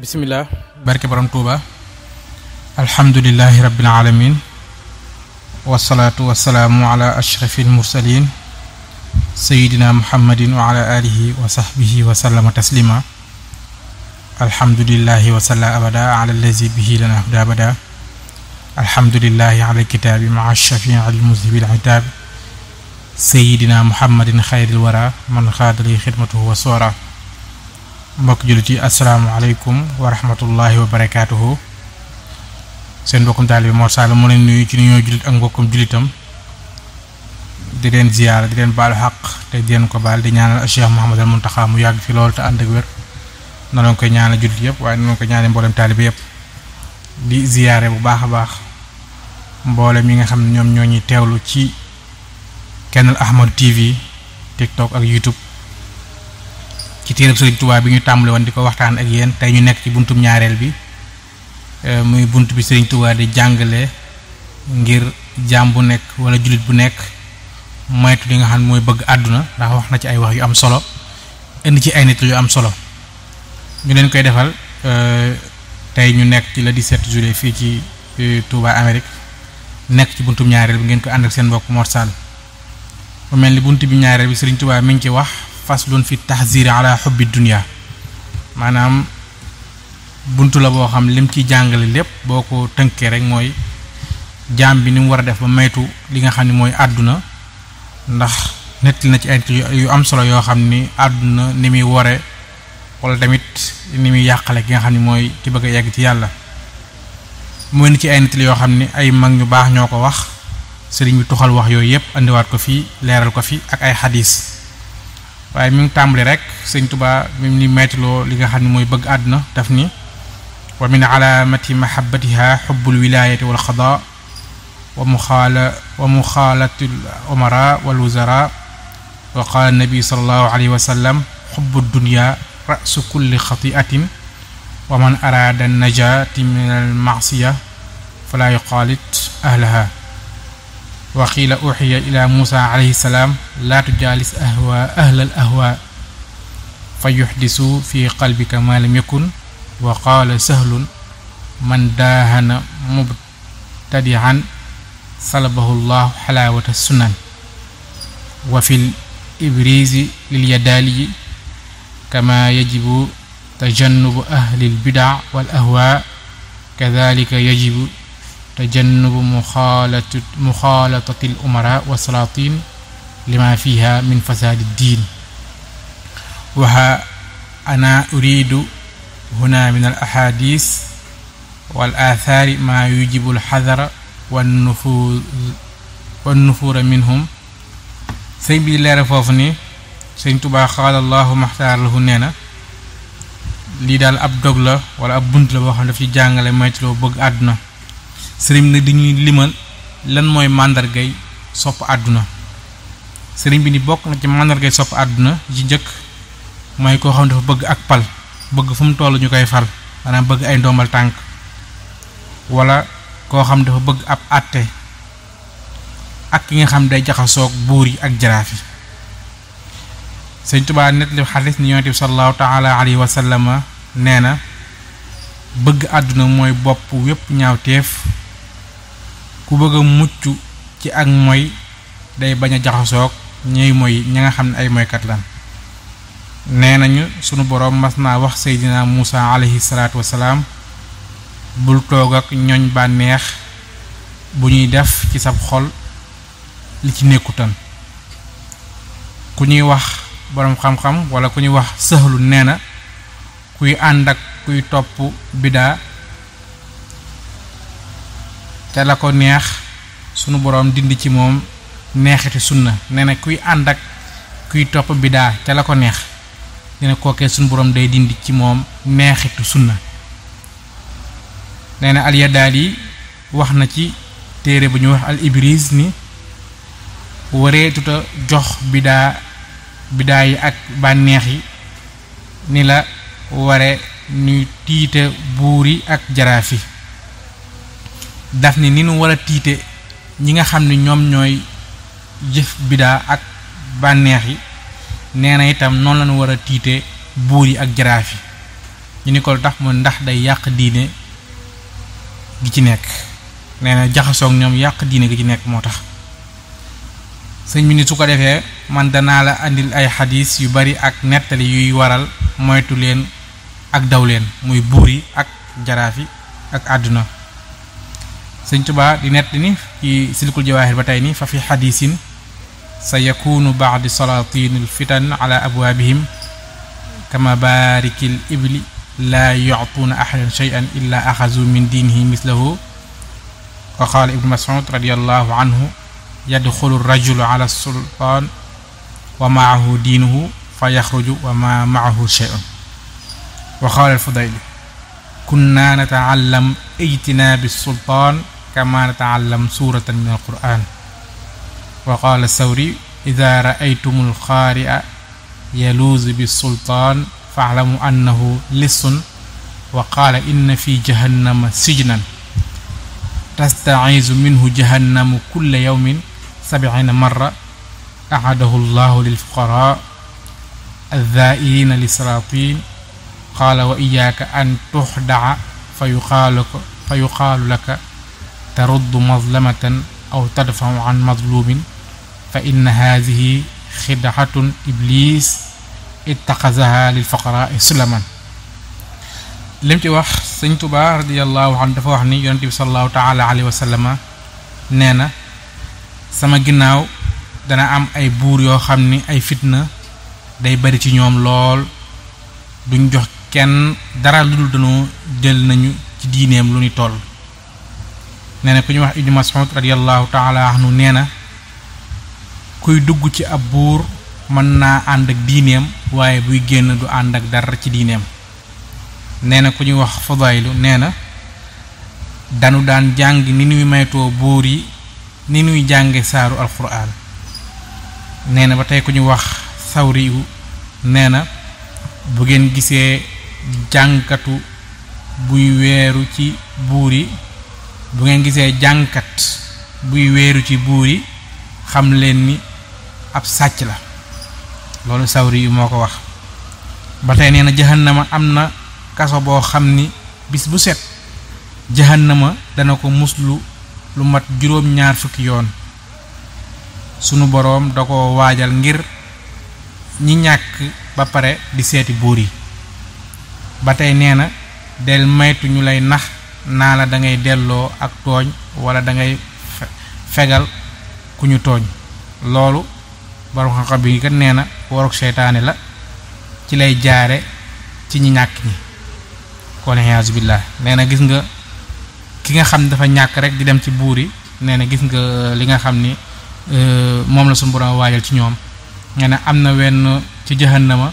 bismillah barke borom Tuuba alhamdulillahi rabbil alamin wassalatu wassalamu ala ashrafil mursalin sayyidina muhammadin wa ala alihi wa sahbihi wa sallama taslima alhamdulillahi wa salla abada ala allazi bihi lana huda abada alhamdulillahi ala kitabi ma'a shafi'i al-muzhibil itab sayyidina muhammadin khayril wara man khadali khidmatuhu wa sura mbokk jullit yi asalaamaaleykum wa rahmatullahi wa barakaatuhu seen mbokkum taalibe Mor Sall mu leen nuyu ci ni ñoo jullit ak mbokkum jullitam di leen ziyaara di leen baalu xaq te di leen ko baal di ñaanal Cheikh Mouhamadul Mountakha mu yàgg fi loolu te ànd ak wér na leen koy ñaanal jullit yëpp waaye na leen koy ñaanal mboolem taalibe yëpp di ziyaare bu baax a baax mboolem yi nga xam ne ñoom ñoo ñuy teewlu ci Kenal Ahmad TV TikTok ak YouTube. ci téereb Sëriñ Tuubaa bi ñu tàmbali woon di ko waxtaan ak yéen tey ñu nekk ci buntum ñaareel bi muy bunt bi Sëriñ Tuubaa di jàngale ngir jaam bu nekk wala jullit bu nekk moytu li nga xam ne mooy bëgg àdduna ndax wax na ci ay wax yu am solo indi ci ay nit yu am solo ñu leen koy defal tey ñu nekk ci le 17 juillet fii ci Touba Amérique nekk ci buntum ñaareel bi ngeen ko ànd ak seen mbokk Mor Sall mu mel ni bunt bi ñaareel bi Sëriñ Tuubaa mi ngi ci wax faslun fi tahzir ala hubbi dunya maanaam buntu la boo xam lim ci jàngale lépp boo ko tënkee rek mooy jaam bi ni mu war a def ba maytu li nga xam ne mooy àdduna ndax nettali na ci ay yu am solo yoo xam ni àdduna ni muy wore wala tamit ni muy yàqale ki nga xam ne mooy ki bëgg a yegg ci yàlla mooy ni ci ay nettali yoo xam ni ay mag ñu baax ñoo ko wax sëriñ bi tuxal wax yooyu yëpp andiwaat ko fii leeral ko fi ak ay xadiis waaye mi ngi tàmbali rek Sëriñ Tuubaa mi ni maytuloo li nga xam ne mooy bëgg àdduna daf ni wa min alaamati mahabbatiha xubbul wilayati wal xadaa wa muxaalatul umara wal wuzara wa qaala nabi sallallahu alayhi wa sallam xubbu dunya rasu kulli xatiatin wa man araada najaati min al maasiya fala yuxaalit ahlaha wa qiila uxiya ila Muusa alayhi salaam laa tujaalis ahlal ahwaa fa yuxdisu fi qalbika maa lam yakun wa qaala sahlun man daahana mubtadian salabahu llahu xalaawata sunan wa fil ibrizi lil yadaaliyi kama yajibu tajannubu ahlil bidaa wal ahwaa kadalika yajibu tajannubu muxaalatatil umara wa salaatin lima fiha min fasaadi diin waxa ana uridu huna min al ahadis wal aathaari maa yujibu al xadara wan nufuura minhum sëñ bi leera foofu ni sëñ Tuubaa xaala allahu maxtaar lahu nee na lii daal ab dog la wala ab bunt la boo xam ne daf ci jàngale moytuloo bëgg àdduna sëriñ nag dañuy limal lan mooy màndargay sopp àdduna sëriñ bi ni bokk na ci màndargay sopp àdduna ci njëkk mooy koo xam dafa bëgg ak pal bëgg fu mu toll ñu koy fal maanaam bëgg ay ndombal tànk wala koo xam dafa bëgg ab àtte ak ki nga xam day jaxasoog buur yi ak jaraaf yi sëriñ Tuubaa net li xadis ni yonent bi sallallahu taala alayhi wa sallama nee na bëgg àdduna mooy bopp wépp ñaawteef ku bëgg a mucc ci ak moy day bañ a jaxasoog ñuy moy ña nga xam ne ay moykat lan nee nañu sunu boroom mas naa wax Seydina Muusa alayhi salaatu wasalaam bul toog ak ñooñ bànneex bu ñuy def ci sab xol li ci nekkutan ku ñuy wax boroom xam-xam wala ku ñuy wax sëxlu nee na kuy ànd ak kuy topp bidaa te la ko neex sunu boroom dindi ci moom neexiti sunna nee na kuy ànd ak kuy topp bidaa te la ko neex dina kookee sunu boroom day dindi ci moom neexitu sunna nee na al-Yadaali wax na ci téere bu ñu wax al-Ibriz ni wareetuta jox bidaa yi ak bànneex yi ni la ware ñuy tiite buur yi ak jaraaf yi daf ni nu war a tiite ñi nga xam ne ñoom ñooy jëf bidaa ak bànneex yi nee na itam noonu lañu war a tiite buur yi ak jaraaf yi ñu ni ko tax mo ndax day yàq diine gi ci nekk nee na jaxasoog ñoom yàq diine gi ci nekk moo tax sëñ bi ni su ko defee man danaa la andil ay xadis yu bari ak nettali yuy waral moytu leen ak daw leen muy buur yi ak jaraaf yi ak àdduna sëñ Tuubaa di nett ni ci silkul jawaahir ba tey ni fa fi xadisin sa yakunu ba'di salatinil fitan ala abwaabihim kama baarikil ibli laa yu'tuuna ahadan shay'an illa axazu min diinihi mislahu wa qaala ibnu Mas'ud radiyallahu anhu yadxulu rajulu ala sultaan wa maahu diinuhu fa yaxruju wa ma maahu shay'un wa qaala al-Fudayli kunna nata'allam ijtinaabi sultaan kama nata'allam suuratan min al-qur'aan wa qaala Sawri idaa ra'aytumul qaari'a yaluuzu bi sultaan fa'lamu annahu lissun wa qaala inna fi jahannama sijnan tasta'iizu minhu jahannamu kulla yawmin 70 marra a'adahu Allahu lil fuqaraa adh-dhaa'iriina lis-salaatiin qaala wa iyyaaka an tuxda'a fa yuqaalu laka taruddu mazlamatan aw tadfa'u an mazluumin fa inna haadhihi xid'atun iblis ittaxazaha lil fuqaraa sulaman. lim ci wax sëñ Tuubaa radiyallahu anhu dafa wax ni yonent bi sallallahu taala alayhi wa sallama nee na sama ginnaaw dana am ay buur yoo xam ni ay fitna day bari ci ñoom lool duñ jox kenn dara lu dul danoo jël nañu ci diineem lu ni toll. nee na ku ñu wax Ibnu Mas'ud radiyallahu taala anhu nee na kuy dugg ci ab buur mën naa ànd ak diineem waaye buy génn du ànd ak dara ci diineem. nee na ku ñuy wax Fudaylu nee na danu daan jàng ni ñuy maytoo buur yi ni ñuy jànge saaru alquran. nee na ba tey ku ñuy wax Sawri nee na bu ngeen gisee jàngkatu buy weeru ci buur yi bu ngeen gisee jàngkat buy weeru ci buur yi xam leen ni ab sàcc la. loolu Sawri moo ko wax. ba tey nee na jahannama am na kaso boo xam ni bis bu set jahannama dana ko muslu lu mat juróom-ñaar fukki yoon. sunu boroom da ko waajal ngir ñi ñàkk ba pare di seeti buur yi. ba tey nee na del maytu ñu lay nax naa la da ngay delloo ak tooñ wala da ngay fegal ku ñu tooñ. loolu borom xam-xam bi kat nee na waruk seytaane la ci lay jaare ci ñi ñàkk ñi. kon iyaazu billah nee na gis nga ki nga xam dafa ñàkk rek di dem ci buur yi nee na gis nga li nga xam ni moom la suñu borom waajal ci ñoom. nee na am na wenn ci jahannama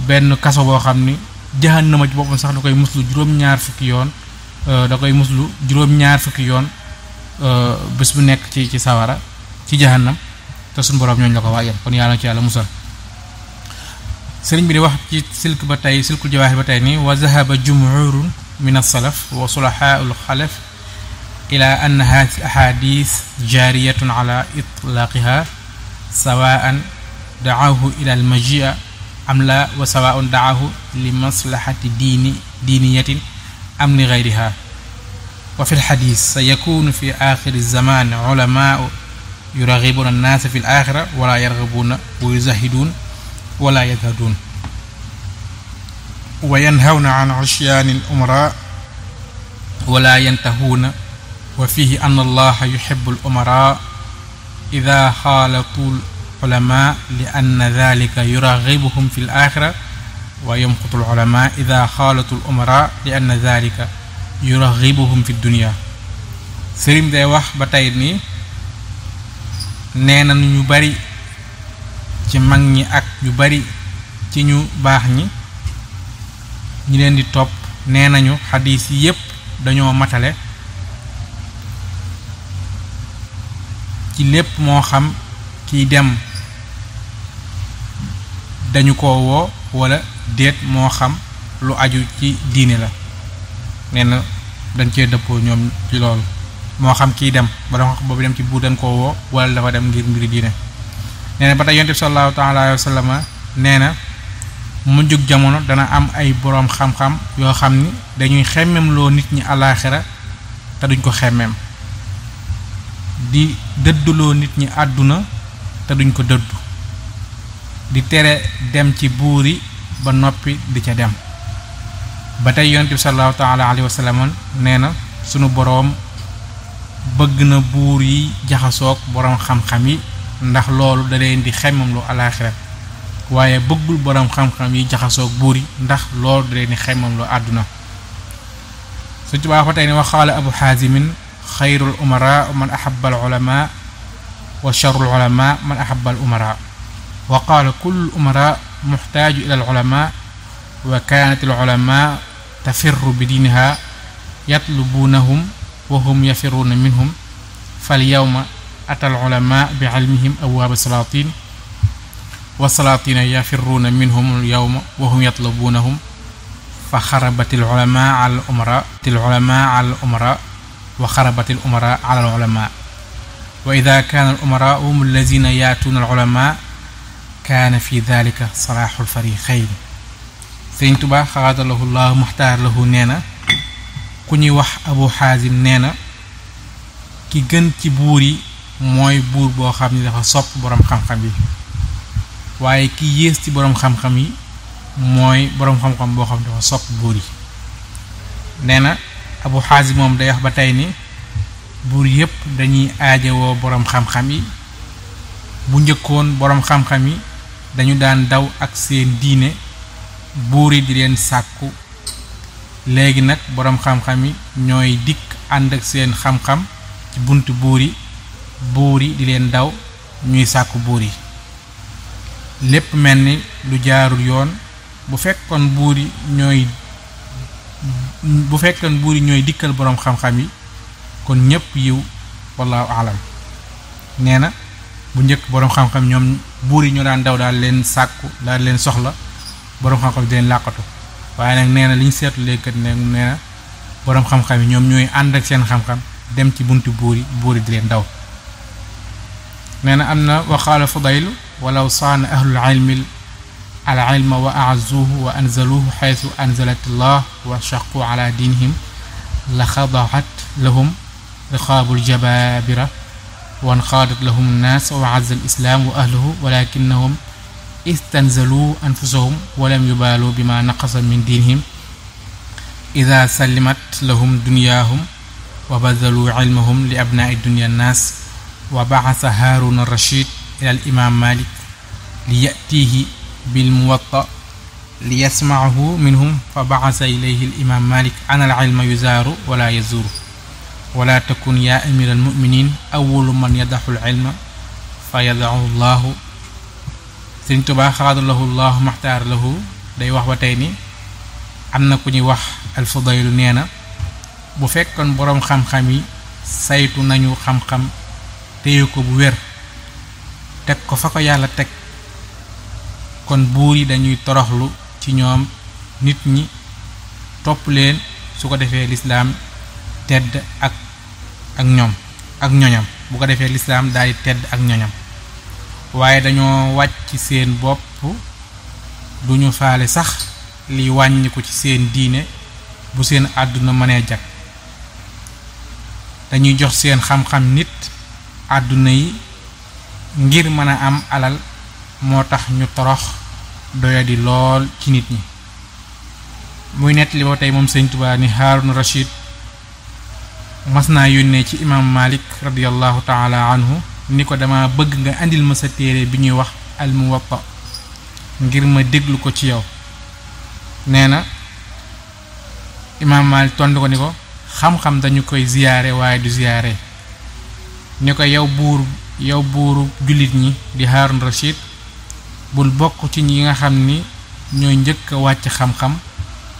benn kaso boo xam ni jahannama ci boppam sax da koy muslu juróom-ñaar fukki yoon bés bu nekk ci sawara ci jahannam te suñu borom ñooñu la ko waajal kon yàlla na ci yàlla musal. sëriñ bi di wax ci silkul jawaahir ba tey ni wa zahaba jumhurun min as-salaf wa sulahaa'ul xalaf ila anna haadihi ahadith jaariyatun ala itlaqiha sawa'an da'ahu ila al-maji'a am la wa sawa'un da'ahu li maslahati diiniyatin am li ghayriha. wa fi al-hadith sayakunu fi akhir az-zaman ulamaa'u yuraghibuna an-nas fi al-akhirah wa la yarghabuna wa yuzahidun wala yazhaduun wa yanhawna an isyaani al-umaraa wala yantahuuna wa fiihi anna allaha yuhibbu al-umaraa idaa xaalatu al-ulamaa li anna dhaalika yuraghibuhum fi al-aaxira wa yamqutu al-ulamaa idaa xaalatu al-umaraa li anna dhaalika yuraghibuhum fi ad-dunyaa. sëriñ day wax ba tey nii nee na ñu bari ci mag ñi ak ñu bari ci ñu baax ñi leen di topp nee nañu xadiis yi yépp dañoo matale ci lépp moo xam kiy dem dañu ko woo wala déet moo xam lu aju ci diine la. nee na dañ cee dëppoo ñoom ci loolu moo xam kiy dem ba doon wax boobu dem ci buur dañ koo woo wala dafa dem ngir mbiri diine. nee na ba tey yonent bi sallallahu taala alayhi wa sallam nee na mujjug jamono dana am ay boroom xam-xam yoo xam ni dañuy xemmem loo nit ñi alaaxira te duñ ko xemmem di dëdduloo nit ñi àdduna te duñ ko dëddu di tere dem ci buur yi ba noppi di ca dem ba tey yonent bi sallallahu taala alayhi wa sallam nee na sunu boroom bëgg na buur yi jaxasoog boroom xam-xam yi ndax loolu da leen di xemmem lu alaaxira waaye bëggul boroom xam-xam yi jaxasoog buur yi ndax loolu da leen di xemmem lu àdduna su ci baax ba tey ne wa qaala abu xaasimin xayrul umara man ahabba al ulama wa sharrul ulama man ahabba al umara wa qaala kullu umara muxtaaju ila al ulama wa kaanat al ulama tafirru bi diiniha yatlubunahum wa hum yafirruuna minhum fal yawma ata al ulama bi ilmihim abwaab salaatin wa salaatina yafirruuna minhum al yawma wa hum yatlubunahum fa xarabat al ulama ala al umara wa xarabat al umara ala al ulama wa ida kaana al umara hum allazina yaatuuna al ulama kaana fi dalika salaaxul fariqayn Sëriñ Tuubaa xaadalahu llahu muxtaar lahu nee na ku ñuy wax abu xaasim nee na ki gën ci buur yi mooy buur boo xam ni dafa sopp boroom xam-xam yi waaye ki yées ci boroom xam-xam yi mooy boroom xam-xam boo xam ne dafa sopp buur yi nee na abu xaasim moom day wax ba tey ni buur yépp dañuy aajowoo boroom xam-xam yi bu njëkkoon boroom xam-xam yi dañu daan daw ak seen diine buur yi di leen sàkku léegi nag boroom xam-xam yi ñooy dikk ànd ak seen xam-xam ci buntu buur yi di leen daw ñuy sàkku buur yi lépp mel ni lu jaarul yoon bu fekkoon buur yi ñooy dikkal boroom xam-xam yi kon ñépp yiw wallahu alam nee na bu njëkk boroom xam-xam ñoom buur yi ñoo daan daw daal leen sàkku daal leen soxla boroom xam-xam di leen làqatu waaye nag nee na li ñu seetlu léegi kat nee na boroom xam-xam yi ñoom ñooy ànd ak seen xam-xam dem ci buntu buur yi di leen daw nee na am na wa qaala Fudayl walaw saana ahlul ilmi al ilma wa a'azzuhu wa anzaluhu xaytu anzalat allah wa shaqu ala diinihim la xadaxat lahum riqaabul jabaabira wanqaadat lahum nnaas wa azza al islaam wa ahluhu walakinnahum istanzalu anfusahum walam yubaalu bima naqasa min diinihim ida sallimat lahum dunyaahum wa bazalu ilmahum li abnaai dunya nnaas wa ba'asa haaruna rashid ila al imaam malik li yatihi bil muwatta li yasma'ahu minhum fa ba'asa ilayhi al imaam malik ana al ilma yuzaaru wala yazuru wala takun yaa amira al muminin awwalu man yadaxu al ilma fa yadaxu llahu Sëriñ Tuubaa xaadalahu llahu maxtaar lahu day wax ba tey ni am na ku ñuy wax al Fudaylu nee na bu fekkoon boroom xam-xam yi saytu nañu xam-xam téye ko bu wér teg ko fa ko yàlla teg kon buur yi dañuy toroxlu ci ñoom nit ñi topp leen su ko defee lislaam tedd ak ñoñam bu ko defee lislaam daal di tedd ak ñoñam waaye dañoo wàcc seen bopp duñu faale sax li wàññi ko ci seen diine bu seen àdduna mënee jag dañuy jox seen xam-xam nit àdduna yi ngir mën a am alal moo tax ñu torox doyadi lool ci nit ñi muy nettali ba tey moom Sëriñ Tuubaa ni Haarun Rashid mas naa yónnee ci imaam Malik radiyallahu taala anhu ni ko dama bëgg nga andil ma sa téere bi ñuy wax al Muwatta ngir ma déglu ko ci yow nee na imaam Malik tontu ko ni ko xam-xam dañu koy ziyaare waaye du ziyaare ni ko yow buuru jullit ñi di Haarun Rashid bul bokk ci ñi nga xam ni ñooy njëkk a wàcc xam-xam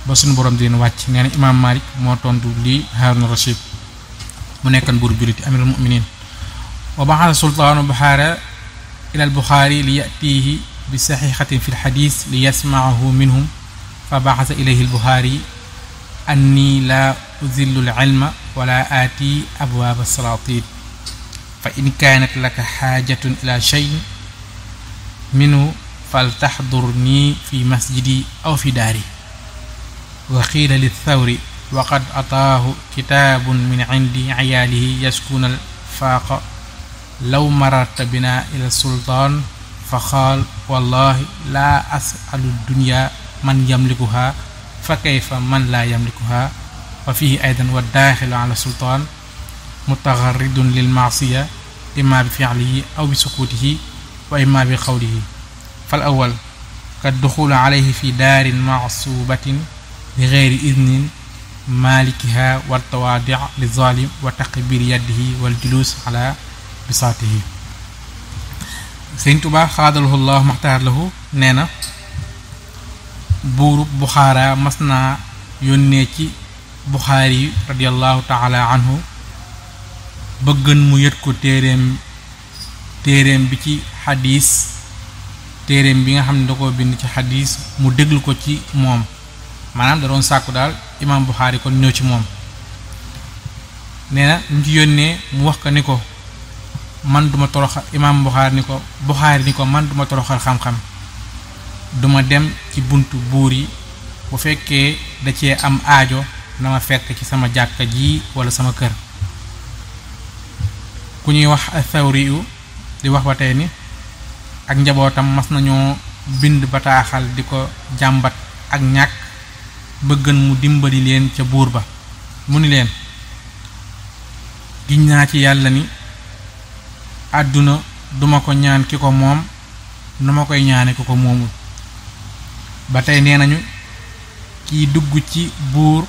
ba suñu borom di leen wàcc nee na imaam Malik moo tontu lii Haarun Rashid mu nekkan buuru jullit amirul muminin wa ba'atha sultaanu Buxaara ila al Buxaari li yatihi bi saxiixatin fi lxadis li yasmaahu minhum fa ba'atha ilayhi al Buxaari anni laa uzillu al ilma wala aati abwaaba salaatin fa in kaanat laka xaajatun ila shay minhu faltaxdurni fi masjidi aw fi daari wa qiila lithawri wa qad ataahu kitaabun min indi ciyaalihi yaskuuna alfaaqa law mararta bina ila sultaan fa qaal wallahi laa asalu dunya man yamlikuha fa kayfa man laa yamlikuha wa fihi aydan wa daaxilu ala sultaan mutagarridun lil maasiya imma bi fi'lihi aw bi sukutihi wa imma bi qawlihi fal awwal ka duxul alayhi fi daarin macsubatin bi geyri idnin malikiha wa tawaadi li zalim wa taqbir yadihi wal julus ala bisaatihi. Sëriñ Tuubaa xaadalahu llahu maxtaar lahu nee na buurub Buxaara mas naa yónnee ci Buxaari radiallahu taala anhu bëggan mu yët ko téeréem bi ci xadiis téeréem bi nga xam ne da ko bind ci xadiis mu déglu ko ci moom, maanaam da doon sàkku daal imaam Buxaari kon ñëw ci moom. nee na ñu ci yónnee mu wax ko ni ko man duma toroxal imaam Buxaari ni ko man duma toroxal xam-xam, duma dem ci buntu buur yi, bu fekkee da cee am aajo na ma fekk ci sama jàkka ji wala sama kër. ku ñuy wax Athawri yu di wax ba tey ni ak njabootam mas nañoo bind bataaxal di ko jàmbat ak ñàkk, bëggan mu dimbali leen ca buur ba. mu ni leen giñ naa ci yàlla ni àdduna duma ko ñaan ki ko moom nu ma koy ñaane ki ko moomul. ba tey nee nañu kiy dugg ci buur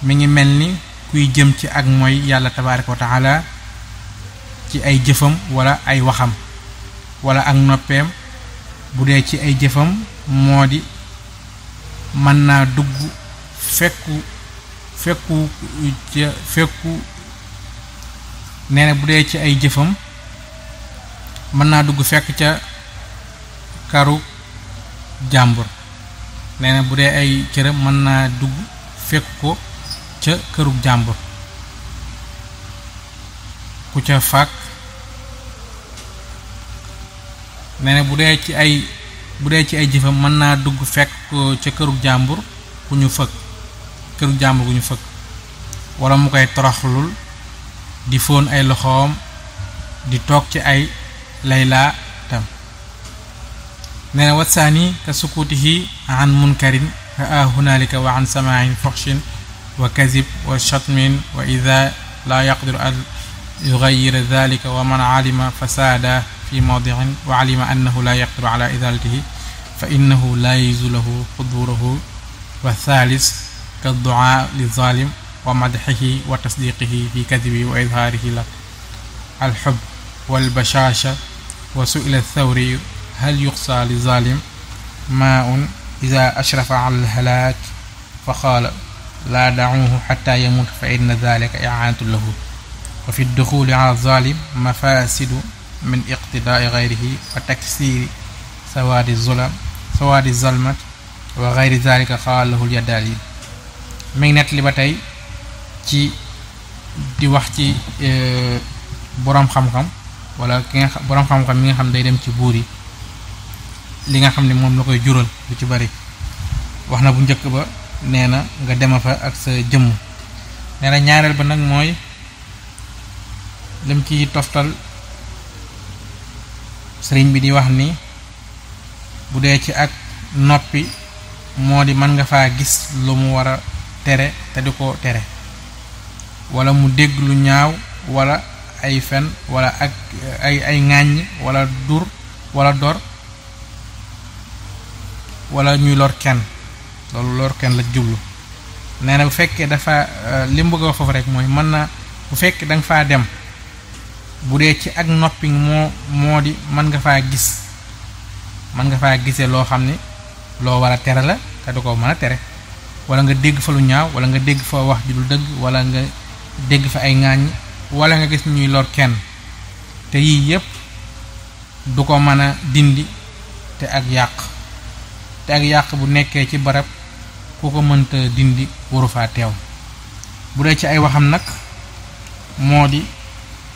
mi ngi mel ni kuy jëm ci ak mooy yàlla tabaaraka wa taala ci ay jëfam wala ay waxam wala ak noppeem. bu dee ci ay jëfam moo di mën naa dugg nee na bu dee ci ay jëfam mën naa dugg fekk ca karu jàmbur. nee na bu dee ay cëram mën naa dugg fekk ko ca këru jàmbur ku ca fàkk. nee na bu dee ci ay jëfam mën naa dugg fekk ko ca këru jàmbur ku ñu fëkk wala mu koy toroxlul di fóon ay loxoom di toog ci ay laylaa tam. nee na watsaani ka sukutihi an munkarin raa hunalika wa an samaain foxshin wa kazib wa shatmin wa ida la yaqdiru an yugayyira dhalika wa man alima fasada fi mawdi'in wa alima annahu la yaqdiru ala izalatihi fa innahu la yajuzu lahu xuduruhu. wa thalis ka du'a li zalim wa madhihi wa tasdiqihi fi kadhibi wa izharihi la alxub wal bashasha. wa su'ila Thawri hal yuqsa li zalim ma'un idha ashrafa ala al-halak fa qala la da'uhu hatta yamut fa inna dhalika i'anatu lahu. wa fi ad-dukhuli ala zalim mafasidu min iqtida'i ghayrihi wa taksiri sawadi zalmat wa ghayri dhalika qala lahu al-Yadali. mi ngi nettali ba tey ci di wax ci boroom xam-xam wala boroom xam-xam mi nga xam day dem ci buur yi li nga xam ne moom la koy jural lu ci bari. wax na bu njëkk ba nee na nga dema fa ak sa jëmm. nee na ñaareel ba nag mooy lim ci toftal sëriñ bi di wax ni bu dee ci ak noppi moo di mën nga faa gis lu mu war a tere te di ko tere, wala mu dégg lu ñaaw wala ay fen wala ak ay ŋàññ wala dur wala dor wala ñuy lor kenn. loolu lor kenn la jublu. nee na bu fekkee dafa li mu bëgg a wax foofu rek mooy mën na bu fekkee da nga faa dem bu dee ci ak noppi moo di mën nga faa gisee loo xam ni loo war a tere la te du ko mën a tere, wala nga dégg fa lu ñaaw wala nga dégg fa wax ju dul dëgg wala nga dégg fa ay ŋaañ wala nga gis ñuy lor kenn. te yii yépp du ko mën a dindi te ak yàq bu nekkee ci barab ku ko mënta dindi waru faa teew. bu dee ci ay waxam nag moo di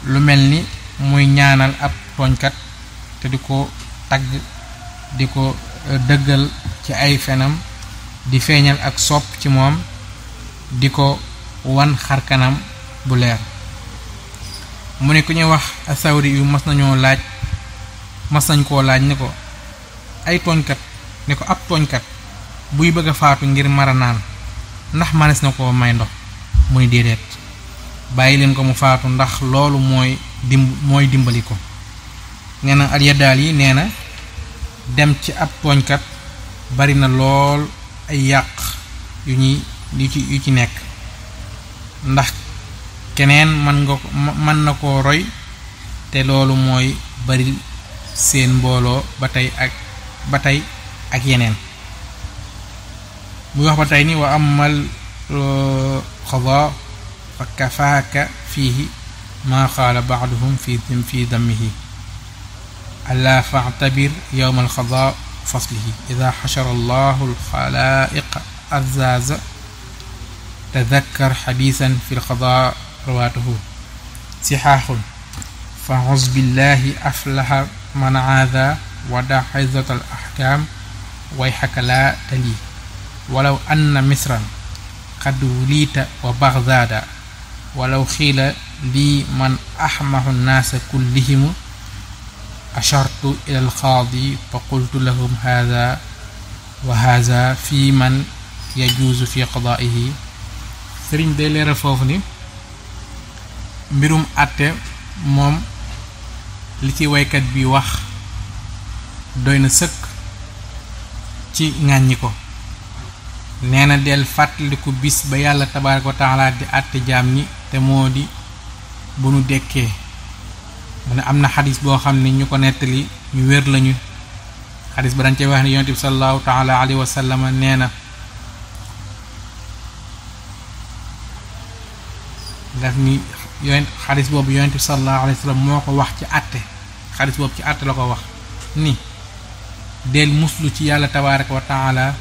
lu mel ni muy ñaanal ab tooñkat te di ko tagg di ko dëggal ci ay fenam di feeñal ak sopp ci moom di ko wan xarkanam bu leer. mu ne ku ñuy wax Asawri yu mas nañ koo laaj ne ko ay tooñkat ne ko ab tooñkat buy bëgg a faatu ngir mara naan ndax manes na koo may ndox mu ni déedéet, bàyyi leen ko mu faatu ndax loolu mooy dimbali ko. nee na al-Yadaali nee na dem ci ab tooñkat bari na lool ay yàq yu ci nekk, ndax keneen mën na koo roy te loolu mooy bari seen mbooloo ba tey ak yeneen. muy wax ba tey ni wa amal qadaa fa kafaaka fiihi maa qaala ba'duhum fi dammihi alaa fa'tabir yawma al-qadaa faslihi idaa xashara allahu al-xalaa'iqa azaaza tadakkar xadiisan fi al-qadaa rawaatuhu sixaaxun fa uz billahi aflaha man aada wada xizat al-axkaam wayxaka laa tali walaw anna misran qad wuliita wa bagdaada walaw xiila lii man axmahu nnaasa kullihim ashartu ila alqaadi fa qultu lahum haada wa haada fi man yajuuzu fi qadaa'ihi. sëriñ day leeral foofu ni mbirum àtte moom li ci waykat bi wax doy na sëkk ci ŋàññi ko. nee na del fàttaliku bis ba yàlla tabaaraka wa taala di àtte jaam ñi te moo di bu nu dekkee. mu ne am na xadis boo xam ne ñu ko nettali ñu wér lañu. xadis ba dañ cey wax ne yonent bi sallallahu taala alayhi wa sallam nee na daf ni xadis boobu yonent bi sallallahu alayhi wa sallam moo ko wax ci àtte. xadis boobu ci àtte la ko wax ni del muslu ci yàlla tabaaraka wa taala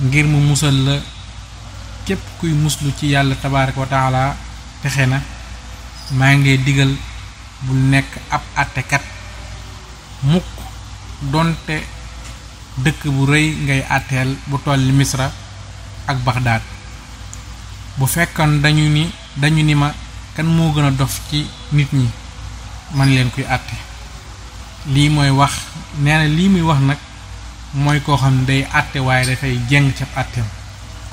ngir mu musal la. képp kuy muslu ci yàlla tabaaraka wa taala texe na. maa ngi lay digal bul nekk ab àttekat mukk donte dëkk bu rëy ngay àtteel bu toll ni Misra ak Baxdaad. bu fekkoon dañu ni ma kan moo gën a dof ci nit ñi man leen kuy àtte. lii mooy wax nee na lii muy wax nag mooy koo xam ne day àtte waaye dafay jeng ca àtteem.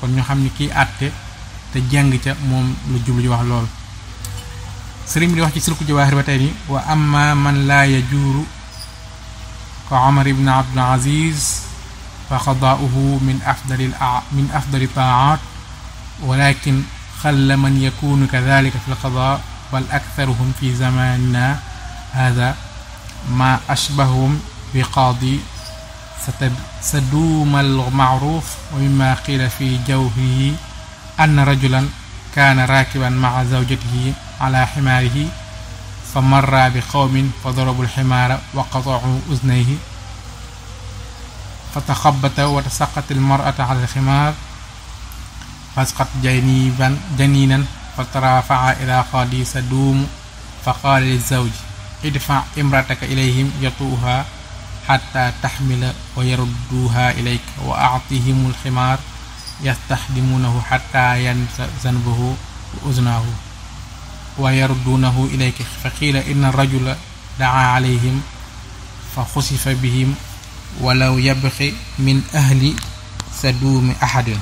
kon ñu xam ni kiy àtte te jeng ca moom lu jublu ji wax lool. sëriñ bi di wax ci Silku Jawaahir ba tey ni wa amma man laa yajuuru ka Umar ibn Abdul Aziz fa qadaa'uhu min afdali taaat walakin xalla man yakunu kadalika fi lqadaa bal aktharuhum fi zamanina hada ma ashbahum bi qaadi saduuma al-ma'ruuf wa mimma qiila fi jawhihi anna rajulan kaana raakiban ma'a zawjatihi ala ximaarihi fa marra bi qawmin fa darabu alximaara wa qata'u uznayhi fa taxabata wa tasaqat almar'ata ala alximaar fasqat janiinan fa tarafa'a ila qaadi saduum fa qaala lizawji idfa imrataka ilayhim yatuuha xatta taxmila wa yarudduha ilayka wa a'tihim alximaar yastaxdimuunahu xatta yansa zanbahu wa uznaahu wa yarudduunahu ilayka fa qiila inna rajula daa alayhim fa xusifa bihim walaw yabqi min ahli saduumi ahadin